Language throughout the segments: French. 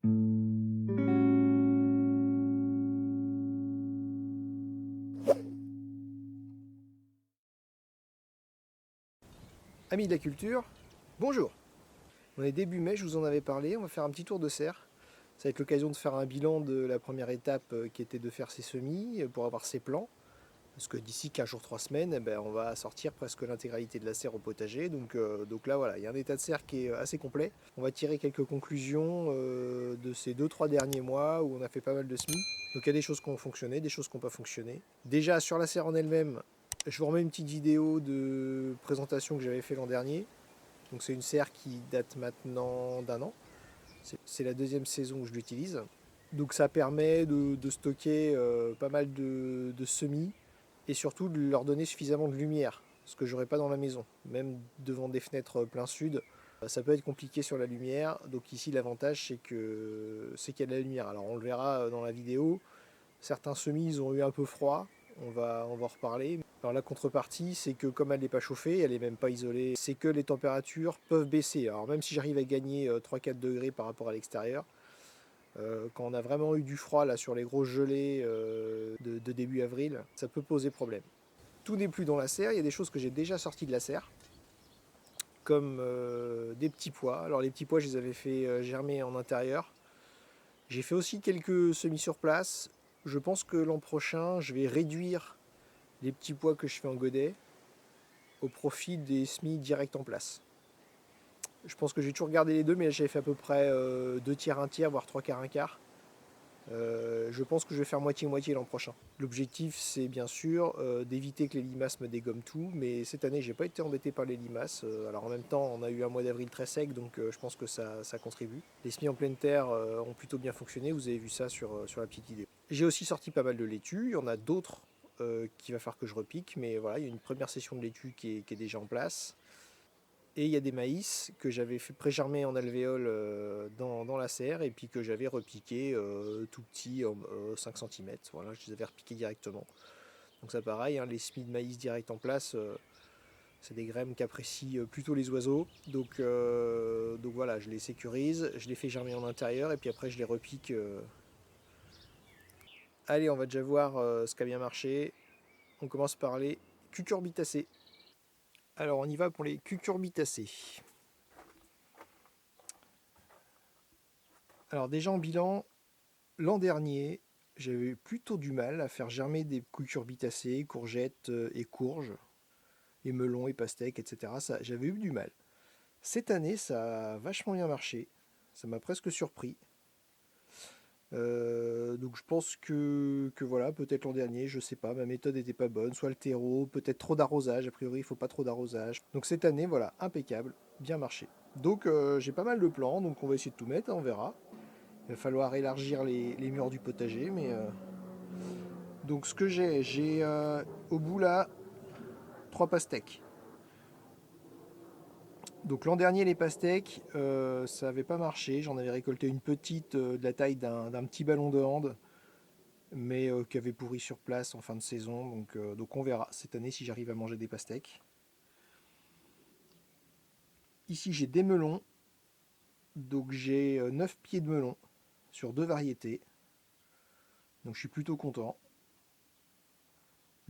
Amis de la culture, bonjour. On est début mai, je vous en avais parlé, on va faire un petit tour de serre. Ça va être l'occasion de faire un bilan de la première étape qui était de faire ses semis pour avoir ses plants. Parce que d'ici 15 jours, 3 semaines, on va sortir presque l'intégralité de la serre au potager. Donc là voilà, il y a un état de serre qui est assez complet. On va tirer quelques conclusions de ces 2-3 derniers mois où on a fait pas mal de semis. Donc il y a des choses qui ont fonctionné, des choses qui n'ont pas fonctionné. Déjà sur la serre en elle-même, je vous remets une petite vidéo de présentation que j'avais fait l'an dernier. Donc c'est une serre qui date maintenant d'1 an. C'est la deuxième saison où je l'utilise. Donc ça permet de stocker pas mal de semis et surtout de leur donner suffisamment de lumière, ce que j'aurais pas dans la maison. Même devant des fenêtres plein sud, ça peut être compliqué sur la lumière. Donc ici l'avantage c'est qu'il y a de la lumière. Alors on le verra dans la vidéo. Certains semis ils ont eu un peu froid, on va en reparler. Alors la contrepartie, c'est que comme elle n'est pas chauffée, elle n'est même pas isolée, c'est que les températures peuvent baisser. Alors même si j'arrive à gagner 3-4 degrés par rapport à l'extérieur, quand on a vraiment eu du froid là sur les grosses gelées de début avril, ça peut poser problème. Tout n'est plus dans la serre, il y a des choses que j'ai déjà sorties de la serre, comme des petits pois. Alors les petits pois, je les avais fait germer en intérieur. J'ai fait aussi quelques semis sur place. Je pense que l'an prochain, je vais réduire les petits pois que je fais en godet au profit des semis directs en place. Je pense que j'ai toujours gardé les deux, mais j'ai fait à peu près 2 tiers, 1 tiers, voire 3 quarts, 1 quart. Je pense que je vais faire moitié-moitié l'an prochain. L'objectif, c'est bien sûr d'éviter que les limaces me dégomment tout, mais cette année, j'ai pas été embêté par les limaces. Alors en même temps, on a eu un mois d'avril très sec, donc je pense que ça contribue. Les semis en pleine terre ont plutôt bien fonctionné, vous avez vu ça sur la petite vidéo. J'ai aussi sorti pas mal de laitue, il y en a d'autres qu'il va falloir que je repique, mais voilà, il y a une première session de laitue qui est déjà en place. Et il y a des maïs que j'avais fait pré-germer en alvéole dans la serre et puis que j'avais repiqué tout petit, 5 cm. Voilà, je les avais repiqués directement. Donc ça pareil, hein, les semis de maïs direct en place, c'est des graines qu'apprécient plutôt les oiseaux. Donc voilà, je les sécurise, je les fais germer en intérieur et puis après je les repique. Allez, on va déjà voir ce qui a bien marché. On commence par les cucurbitacées. Alors on y va pour les cucurbitacées. Alors déjà en bilan, l'an dernier, j'avais plutôt du mal à faire germer des cucurbitacées, courgettes et courges, et melons et pastèques, etc. J'avais eu du mal. Cette année, ça a vachement bien marché. Ça m'a presque surpris. Donc je pense que voilà, peut-être l'an dernier, je sais pas, ma méthode n'était pas bonne, soit le terreau, peut-être trop d'arrosage, a priori il faut pas trop d'arrosage. Donc cette année, voilà, impeccable, bien marché. Donc j'ai pas mal de plans, donc on va essayer de tout mettre, hein, on verra. Il va falloir élargir les murs du potager, mais donc ce que j'ai au bout là 3 pastèques. Donc l'an dernier les pastèques, ça n'avait pas marché. J'en avais récolté une petite de la taille d'un petit ballon de hand, mais qui avait pourri sur place en fin de saison. Donc on verra cette année si j'arrive à manger des pastèques. Ici j'ai des melons. Donc j'ai 9 pieds de melons sur 2 variétés. Donc je suis plutôt content.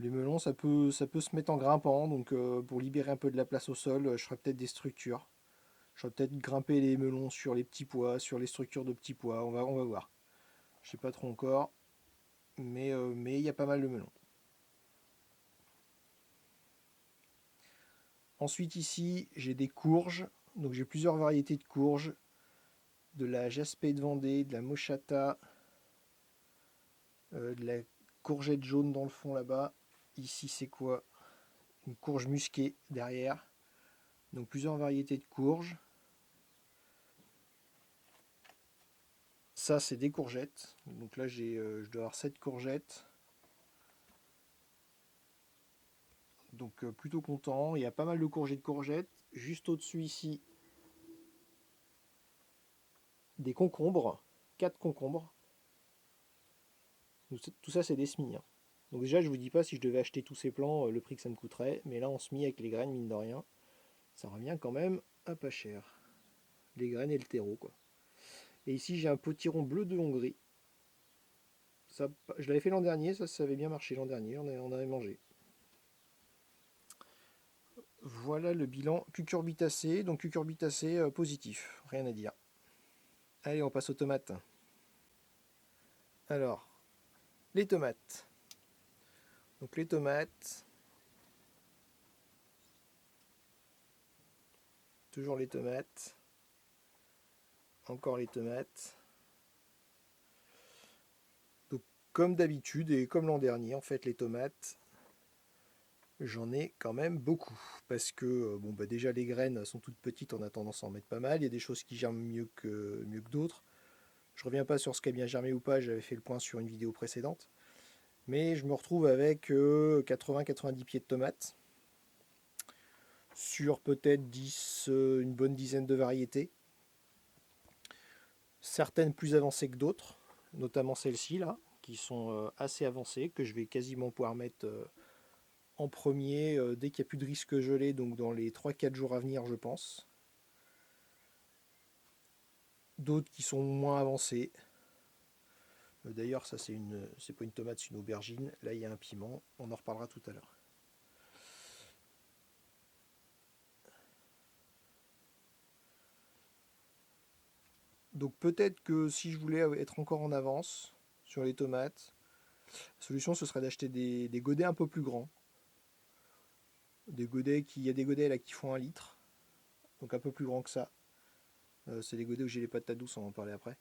Les melons, ça peut se mettre en grimpant, donc pour libérer un peu de la place au sol, je ferai peut-être des structures. Je vais peut-être grimper les melons sur les petits pois, sur les structures de petits pois, on va voir. Je sais pas trop encore, mais il y a pas mal de melons. Ensuite ici, j'ai des courges, donc j'ai plusieurs variétés de courges, de la jaspée de Vendée, de la mochata, de la courgette jaune dans le fond là-bas. Ici c'est quoi? Une courge musquée derrière. Donc plusieurs variétés de courges. Ça, c'est des courgettes. Donc là, je dois avoir 7 courgettes. Donc plutôt content. Il y a pas mal de courgettes. Juste au-dessus ici, des concombres. 4 concombres. Donc, tout ça, c'est des semis, hein. Donc déjà, je vous dis pas si je devais acheter tous ces plants, le prix que ça me coûterait. Mais là, en semis avec les graines, mine de rien, ça revient quand même à pas cher. Les graines et le terreau, quoi. Et ici j'ai un potiron bleu de Hongrie. Ça, je l'avais fait l'an dernier, ça avait bien marché l'an dernier, on avait mangé. Voilà le bilan cucurbitacé, donc cucurbitacé positif, rien à dire. Allez, on passe aux tomates. Alors, les tomates. Donc les tomates, toujours les tomates, encore les tomates. Donc comme d'habitude et comme l'an dernier, en fait les tomates, j'en ai quand même beaucoup. Parce que bon, bah déjà les graines sont toutes petites, on a tendance à en mettre pas mal. Il y a des choses qui germent mieux que d'autres. Je reviens pas sur ce qui a bien germé ou pas, j'avais fait le point sur une vidéo précédente. Mais je me retrouve avec 80-90 pieds de tomates sur peut-être 10, une bonne dizaine de variétés. Certaines plus avancées que d'autres, notamment celles-ci là, qui sont assez avancées, que je vais quasiment pouvoir mettre en premier dès qu'il n'y a plus de risque gelé, donc dans les 3-4 jours à venir je pense. D'autres qui sont moins avancées. D'ailleurs ça c'est pas une tomate, c'est une aubergine. Là il y a un piment, on en reparlera tout à l'heure. Donc peut-être que si je voulais être encore en avance sur les tomates, la solution ce serait d'acheter des godets un peu plus grands. Il y a des godets là qui font 1 litre, donc un peu plus grand que ça. C'est des godets où j'ai les patates douces, on va en parler après.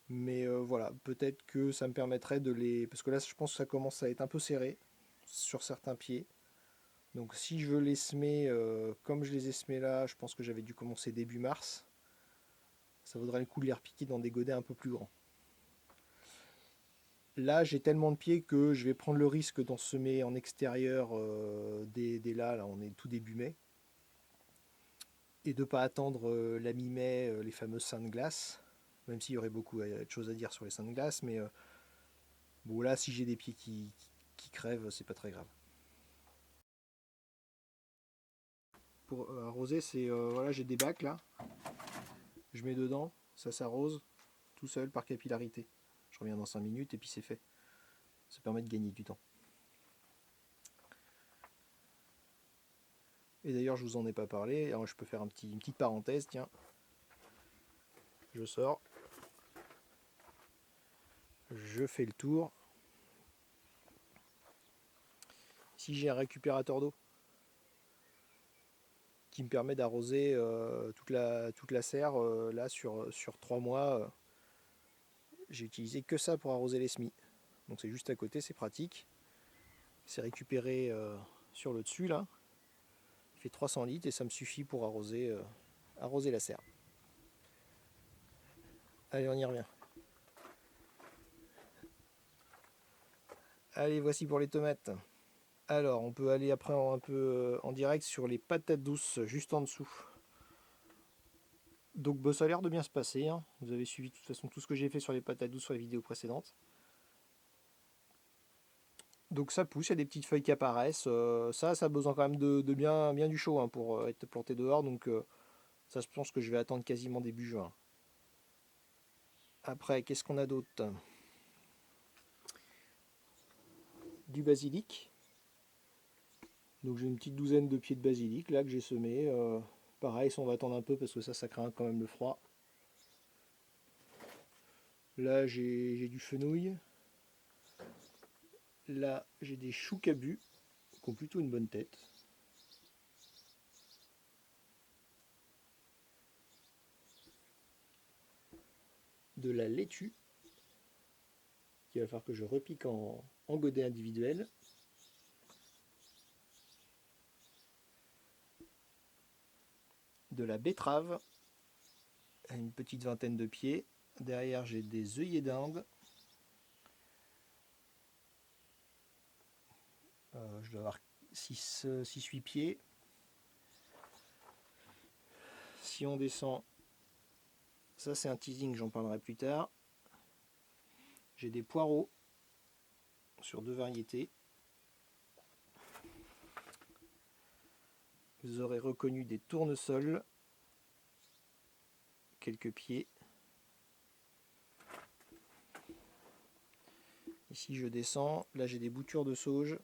Mais voilà, peut-être que ça me permettrait de les... Parce que là je pense que ça commence à être un peu serré sur certains pieds. Donc si je veux les semer comme je les ai semés là, je pense que j'avais dû commencer début mars. Ça vaudrait le coup de les repiquer dans des godets un peu plus grands. Là, j'ai tellement de pieds que je vais prendre le risque d'en semer en extérieur dès là, on est tout début mai. Et de ne pas attendre la mi-mai, les fameuses seins de glace. Même s'il y aurait beaucoup de choses à dire sur les seins de glace. Mais bon, là, si j'ai des pieds qui crèvent, c'est pas très grave. Pour arroser, c'est voilà, j'ai des bacs là. Je mets dedans, ça s'arrose tout seul par capillarité. Je reviens dans 5 minutes et puis c'est fait. Ça permet de gagner du temps. Et d'ailleurs, je vous en ai pas parlé. Alors, je peux faire une petite parenthèse. Tiens, je sors. Je fais le tour. Ici, j'ai un récupérateur d'eau qui me permet d'arroser toute la serre. Là, sur 3 mois, j'ai utilisé que ça pour arroser les semis. Donc, c'est juste à côté, c'est pratique. C'est récupéré sur le dessus là. Il fait 300 litres et ça me suffit pour arroser la serre. Allez, on y revient. Allez, voici pour les tomates. Alors, on peut aller après un peu en direct sur les patates douces, juste en dessous. Donc, ça a l'air de bien se passer. Hein. Vous avez suivi de toute façon tout ce que j'ai fait sur les patates douces sur les vidéos précédentes. Donc, ça pousse, il y a des petites feuilles qui apparaissent. Ça a besoin quand même de bien du chaud hein, pour être planté dehors. Donc, ça, je pense que je vais attendre quasiment début juin. Après, qu'est-ce qu'on a d'autre? Du basilic. Donc, j'ai une petite douzaine de pieds de basilic là que j'ai semé. Pareil, ça on va attendre un peu parce que ça craint quand même le froid. Là, j'ai du fenouil. Là, j'ai des choux cabus qui ont plutôt une bonne tête. De la laitue, qu'il va falloir que je repique en godet individuel. De la betterave, à une petite vingtaine de pieds. Derrière, j'ai des œillets d'Inde. Je dois avoir 6-8 pieds. Si on descend, ça c'est un teasing, j'en parlerai plus tard. J'ai des poireaux sur 2 variétés. Vous aurez reconnu des tournesols, quelques pieds. Ici je descends, là j'ai des boutures de sauge.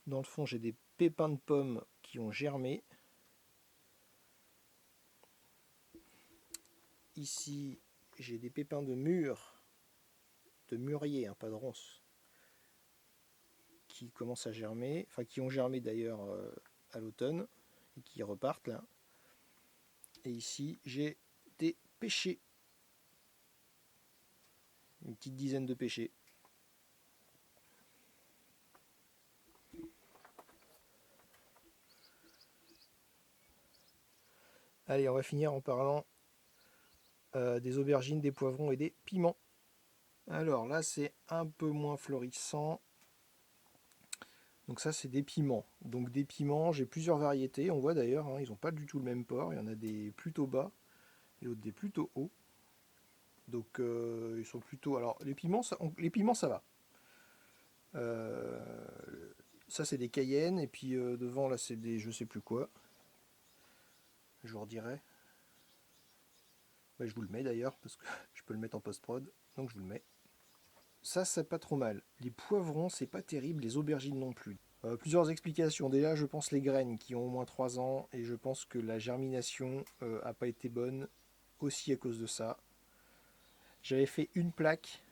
Dans le fond j'ai des pépins de pommes qui ont germé. Ici j'ai des pépins de mûrier, hein, pas de ronces, qui commencent à germer, enfin qui ont germé d'ailleurs à l'automne et qui repartent là. Et ici j'ai des pêchers, une petite dizaine de pêchers. Allez, on va finir en parlant des aubergines, des poivrons et des piments. Alors là c'est un peu moins florissant. Donc ça c'est des piments. Donc des piments, j'ai plusieurs variétés. On voit d'ailleurs, hein, ils n'ont pas du tout le même port. Il y en a des plutôt bas et d'autres des plutôt hauts. Donc ils sont plutôt. Alors les piments ça va. Ça c'est des cayennes et puis devant là c'est des je sais plus quoi. Je vous redirai. Ouais, je vous le mets d'ailleurs parce que je peux le mettre en post-prod. Donc je vous le mets. Ça c'est pas trop mal. Les poivrons c'est pas terrible, les aubergines non plus. Plusieurs explications. Déjà, je pense les graines qui ont au moins 3 ans et je pense que la germination n'a pas été bonne aussi à cause de ça. J'avais fait une plaque,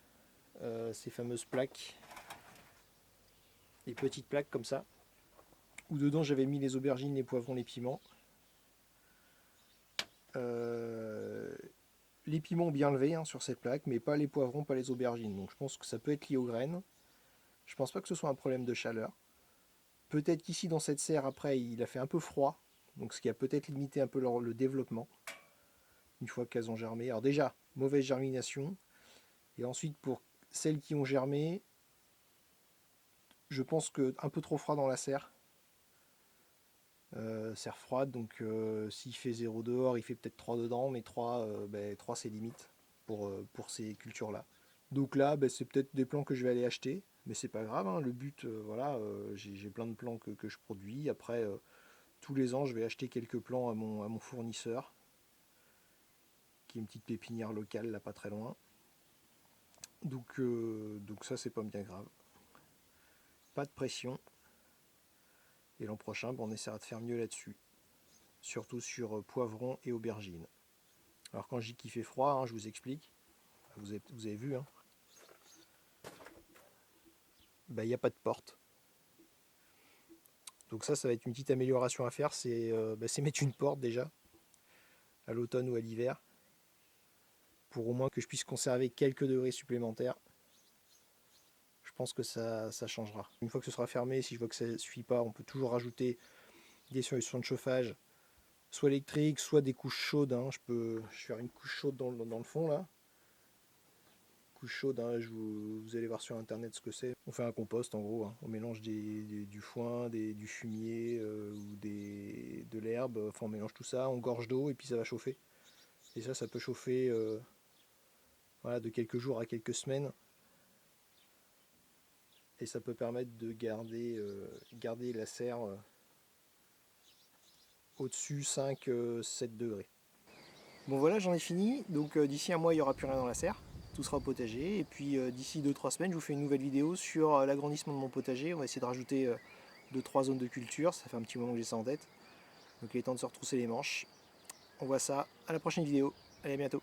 ces fameuses plaques, les petites plaques comme ça, où dedans j'avais mis les aubergines, les poivrons, les piments. Les piments bien levés hein, sur cette plaque, mais pas les poivrons, pas les aubergines. Donc je pense que ça peut être lié aux graines. Je pense pas que ce soit un problème de chaleur. Peut-être qu'ici dans cette serre après il a fait un peu froid, donc ce qui a peut-être limité un peu le développement une fois qu'elles ont germé. Alors déjà, mauvaise germination, et ensuite pour celles qui ont germé, je pense que un peu trop froid dans la serre. Serre froide, donc s'il fait 0 dehors, il fait peut-être 3 dedans, mais 3, 3 c'est limite pour ces cultures-là. Donc là, c'est peut-être des plants que je vais aller acheter, mais c'est pas grave, hein, le but, voilà, j'ai plein de plants que je produis. Après, tous les ans, je vais acheter quelques plants à mon fournisseur, qui est une petite pépinière locale, là pas très loin. Donc ça, c'est pas bien grave. Pas de pression. Et l'an prochain, on essaiera de faire mieux là-dessus. Surtout sur poivrons et aubergines. Alors quand je dis qu'il fait froid, hein, je vous explique. Vous avez vu, hein. Il n'y a pas de porte. Donc ça va être une petite amélioration à faire, c'est mettre une porte déjà, à l'automne ou à l'hiver, pour au moins que je puisse conserver quelques degrés supplémentaires. Je pense que ça changera. Une fois que ce sera fermé, si je vois que ça ne suffit pas, on peut toujours rajouter des solutions de chauffage, soit électrique, soit des couches chaudes. Hein. Je vais faire une couche chaude dans le fond là. Couche chaude, hein, vous allez voir sur internet ce que c'est. On fait un compost en gros, hein. On mélange du foin, du fumier ou de l'herbe, enfin on mélange tout ça, on gorge d'eau et puis ça va chauffer. Et ça peut chauffer voilà, de quelques jours à quelques semaines. Et ça peut permettre de garder la serre au-dessus 5-7 degrés. Bon voilà, j'en ai fini. Donc d'ici un mois, il n'y aura plus rien dans la serre. Tout sera au potager. Et puis d'ici 2-3 semaines, je vous fais une nouvelle vidéo sur l'agrandissement de mon potager. On va essayer de rajouter 2-3 zones de culture. Ça fait un petit moment que j'ai ça en tête. Donc il est temps de se retrousser les manches. On voit ça à la prochaine vidéo. Allez, à bientôt.